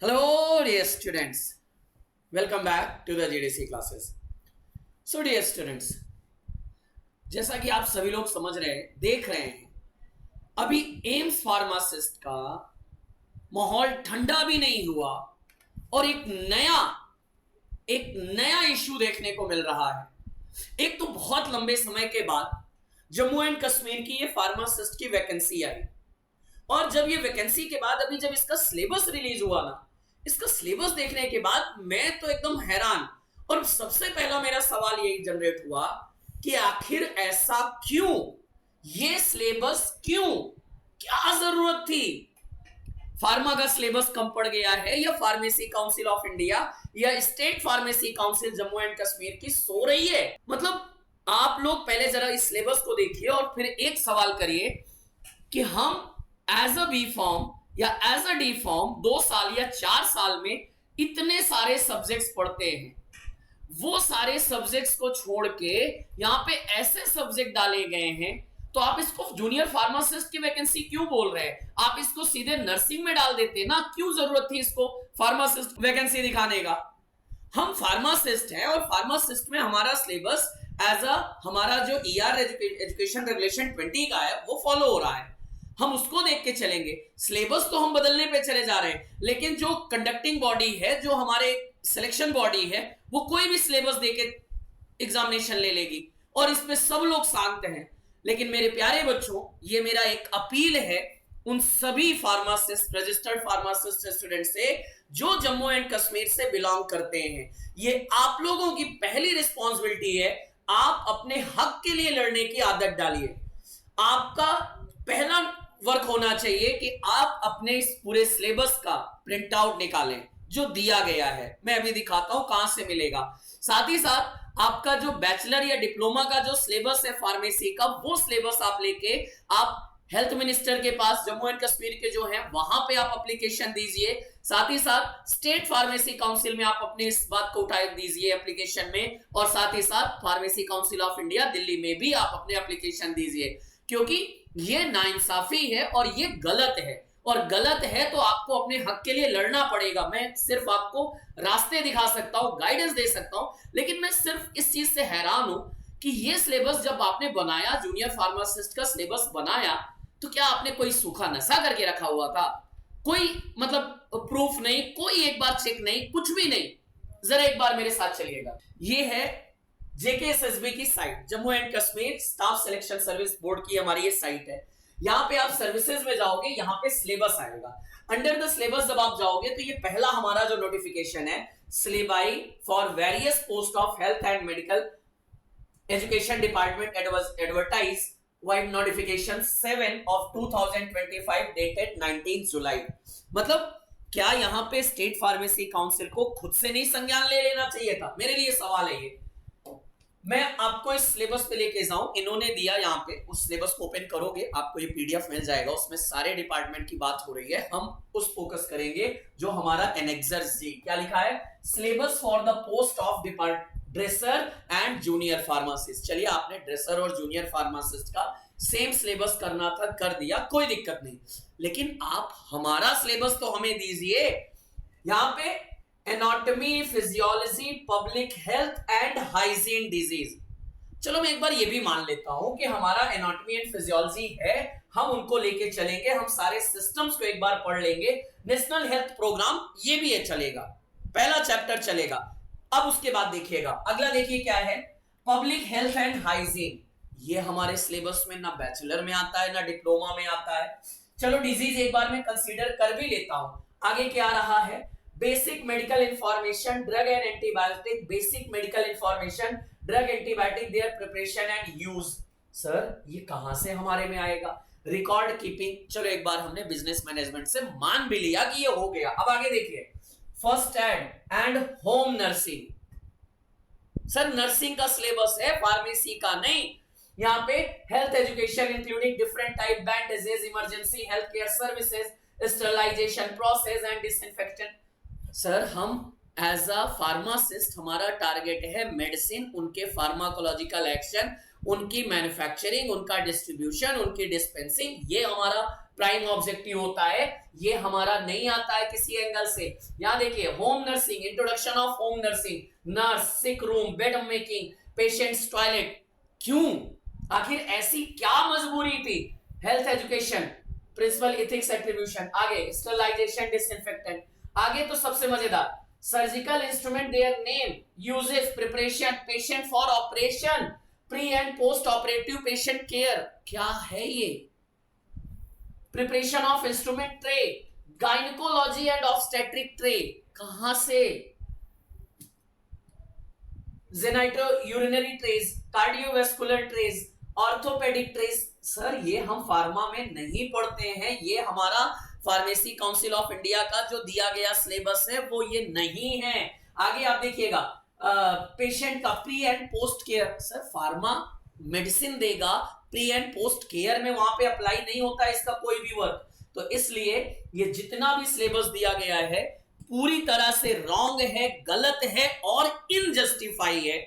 Hello, dear students. Welcome back to the GDC classes. So, dear students, जैसा कि आप सभी लोग समझ रहे हैं, देख रहे हैं, अभी एम्स फार्मासिस्ट का माहौल ठंडा भी नहीं हुआ और एक नया इशू देखने को मिल रहा है। एक तो बहुत लंबे समय के बाद जम्मू एंड कश्मीर की ये फार्मासिस्ट की वैकेंसी आई और जब ये वैकेंसी के बाद अभी जब इसका सिलेबस रिलीज हुआ ना, इसका सिलेबस देखने के बाद मैं तो एकदम हैरान। और सबसे पहला मेरा सवाल यही जनरेट हुआ कि आखिर ऐसा क्यों, ये सिलेबस क्यों, क्या जरूरत थी? फार्मा का सिलेबस कम पड़ गया है या फार्मेसी काउंसिल ऑफ इंडिया या state pharmacy council Jammu and Kashmir की सो रही है? मतलब आप लोग पहले जरा इस सिलेबस को देखिए और फिर एक सवाल करिए कि हम एज अ बी फॉर्म या एज अ डी फॉर्म 2 साल या 4 साल में इतने सारे सब्जेक्ट्स पढ़ते हैं, वो सारे सब्जेक्ट्स को छोड़ के यहां पे ऐसे सब्जेक्ट डाले गए हैं, तो आप इसको जूनियर फार्मासिस्ट की वैकेंसी क्यों बोल रहे हैं? आप इसको सीधे नर्सिंग में डाल देते ना, क्यों जरूरत थी इसको फार्मासिस्ट वैकेंसी दिखाने का? हम फार्मासिस्ट हैं और फार्मासिस्ट में हमारा सिलेबस हमारा जो ईआर एजुकेशन रेगुलेशन 20 का है वो फॉलो हो रहा है, हम उसको देख के चलेंगे। सिलेबस तो हम बदलने पे चले जा रहे हैं, लेकिन जो कंडक्टिंग बॉडी है, जो हमारे सिलेक्शन बॉडी है, वो कोई भी सिलेबस देके एग्जामिनेशन ले लेगी और इस पे सब लोग शांत हैं। लेकिन मेरे प्यारे बच्चों, ये मेरा एक अपील है उन सभी फार्मासिस्ट, रजिस्टर्ड फार्मासिस्ट स्टूडेंट से जो जम्मू एंड कश्मीर से बिलोंग करते हैं। ये आप लोगों की पहली रिस्पॉन्सिबिलिटी है, आप अपने हक के लिए लड़ने की आदत डालिए। आपका पहला वर्क होना चाहिए कि आप अपने इस पूरे सिलेबस का प्रिंट आउट निकालें जो दिया गया है। मैं अभी दिखाता हूं कहां से मिलेगा। साथ ही साथ आपका जो बैचलर या डिप्लोमा का जो सिलेबस है फार्मेसी का, वो सिलेबस आप लेके आप हेल्थ मिनिस्टर के पास जम्मू एंड कश्मीर के जो है वहां पे आप एप्लीकेशन दीजिए। साथ ही साथ स्टेट फार्मेसी काउंसिल में आप अपने इस बात को उठा दीजिए एप्लीकेशन में, और साथ ही साथ pharmacy council of India Delhi में भी आप अपने एप्लीकेशन दीजिए, क्योंकि ये नाइंसाफी है और ये गलत है। और गलत है तो आपको अपने हक के लिए लड़ना पड़ेगा। मैं सिर्फ आपको रास्ते दिखा सकता हूं, गाइडेंस दे सकता हूं, लेकिन मैं सिर्फ इस चीज से हैरान हूं कि ये सिलेबस जब आपने बनाया, जूनियर फार्मासिस्ट का सिलेबस बनाया, तो क्या आपने कोई सूखा नशा करके रखा हुआ था? कोई मतलब प्रूफ नहीं, कोई एक बार चेक नहीं, कुछ भी नहीं। जरा एक बार मेरे साथ चलिएगा। ये है जेकेएसएसबी की site, Jammu and Kashmir staff selection service board की हमारी ये साइट है। यहां पे आप सर्विसेज में जाओगे, यहां पे सिलेबस आएगा। अंडर द सिलेबस जब आप जाओगे तो ये पहला हमारा जो नोटिफिकेशन है, syllabi for various post of health and medical education department advertise wide notification 7 of 2025 dated 19 जुलाई। मतलब क्या यहां पे स्टेट फार्मेसी काउंसिल को खुद से नहीं संज्ञान ले लेना चाहिए था? मेरे लिए सवाल है ये। मैं आपको इस सिलेबस पे लेके जाऊं, इन्होंने दिया यहाँ पे, उस सिलेबस को ओपन करोगे आपको ये पीडीएफ मिल जाएगा, उसमें सारे डिपार्टमेंट की बात हो रही है। हम उस फोकस करेंगे जो हमारा एनेक्सर जी, क्या लिखा है, syllabus for the post of dresser and junior pharmacist. चलिए, आपने ड्रेसर और जूनियर फार्मासिस्ट का सेम सिलेबस करना था, कर दिया, कोई दिक्कत नहीं, लेकिन आप हमारा सिलेबस तो हमें दीजिए। यहां पे anatomy, physiology, public health and hygiene disease. चलो मैं एक बार ये भी मान लेता हूं कि हमारा एनाटॉमी एंड फिजियोलॉजी है, हम उनको लेके चलेंगे, हम सारे सिस्टम्स को एक बार पढ़ लेंगे। नेशनल हेल्थ प्रोग्राम ये भी है, चलेगा, पहला चैप्टर चलेगा। अब उसके बाद देखिएगा अगला, देखिए क्या है, पब्लिक हेल्थ एंड हाइजीन। ये हमारे सिलेबस में ना बैचलर में आता है ना डिप्लोमा में आता है। चलो डिजीज एक बार मैं कंसीडर कर भी लेता हूं। आगे क्या रहा है, basic medical information, drug and antibiotic, basic medical information, drug antibiotic, there preparation and use. Sir ये कहां से हमारे में आएगा? रिकॉर्ड कीपिंग, चलो एक बार हमने बिजनेस मैनेजमेंट से मान भी लिया कि ये हो गया। अब आगे देखिए, first aid and home nursing. Sir nursing का सिलेबस है, फार्मेसी का नहीं। यहाँ पे health education including different type and disease, emergency health care services, sterilisation process and disinfection. Sir हम एज अ फार्मासिस्ट हमारा टारगेट है मेडिसिन, उनके फार्माकोलॉजिकल एक्शन, उनकी मैन्युफैक्चरिंग, उनका डिस्ट्रीब्यूशन, उनकी डिस्पेंसिंग, ये हमारा प्राइम ऑब्जेक्टिव होता है। ये हमारा नहीं आता है किसी एंगल से। यहां देखिए, home nursing, introduction of home nursing, nurse, sick room, bed making, patients toilet. क्यों, आखिर ऐसी क्या मजबूरी थी? Health education, principle ethics attribution, आगे स्टरलाइजेशन, डिसइंफेक्टेंट, आगे तो सबसे मजेदार, surgical instrument, their name, uses, preparation, patient for operation, pre and post operative patient care. क्या है ये? Preparation of instrument tray, gynaecology and obstetric tray, कहां से? Genito urinary trays, cardiovascular trays, orthopaedic trace. Sir ये हम pharma में नहीं पढ़ते हैं, ये हमारा फार्मेसी काउंसिल ऑफ इंडिया का जो दिया गया सिलेबस है वो ये नहीं है। आगे आप देखिएगा, पेशेंट का pre and post care. Sir pharma medicine देगा, प्री एंड पोस्ट केयर में वहां पे अप्लाई नहीं होता इसका कोई भी वर्क। तो इसलिए ये जितना भी सिलेबस दिया गया है पूरी तरह से रॉन्ग है, गलत है और इनजस्टिफाई है।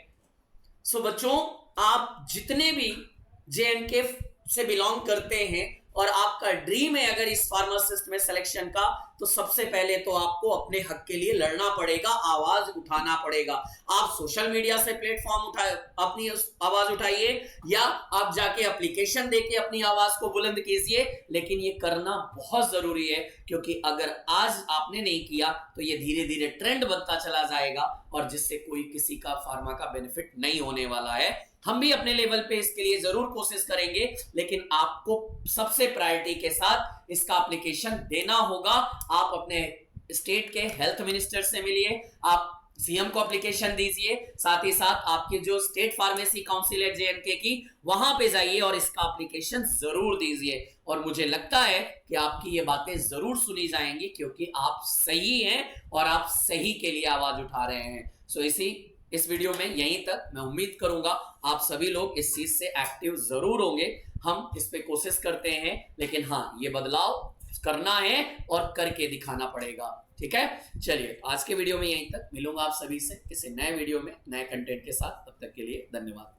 सो बच्चों, आप जितने भी जेएनके से बिलोंग करते हैं और आपका ड्रीम है अगर इस फार्मासिस्ट में सिलेक्शन का, तो सबसे पहले तो आपको अपने हक के लिए लड़ना पड़ेगा, आवाज उठाना पड़ेगा। आप सोशल मीडिया से प्लेटफॉर्म उठाए, अपनी आवाज उठाइए, या आप जाके एप्लीकेशन देके अपनी आवाज को बुलंद कीजिए, लेकिन ये करना बहुत जरूरी है, क्योंकि अगर आज आपने नहीं किया तो ये धीरे धीरे ट्रेंड बनता चला जाएगा और जिससे कोई किसी का फार्मा का बेनिफिट नहीं होने वाला है। हम भी अपने लेवल पे इसके लिए जरूर कोशिश करेंगे, लेकिन आपको सबसे प्रायोरिटी के साथ इसका एप्लीकेशन देना होगा। आप अपने स्टेट के हेल्थ मिनिस्टर से मिलिए, आप सीएम को एप्लीकेशन दीजिए, साथ ही साथ आपके जो स्टेट फार्मेसी काउंसिल है जेएनके की, वहां पे जाइए और इसका एप्लीकेशन जरूर दीजिए। और मुझे लगता है कि आपकी ये बातें जरूर सुनी जाएंगी, क्योंकि आप सही हैं और आप सही के लिए आवाज उठा रहे हैं। सो इस वीडियो में यहीं तक। मैं उम्मीद करूंगा आप सभी लोग इस चीज से एक्टिव जरूर होंगे। हम इस पे कोशिश करते हैं, लेकिन हाँ, ये बदलाव करना है और करके दिखाना पड़ेगा। ठीक है, चलिए आज के वीडियो में यहीं तक। मिलूंगा आप सभी से किसी नए वीडियो में नए कंटेंट के साथ। तब तक के लिए धन्यवाद।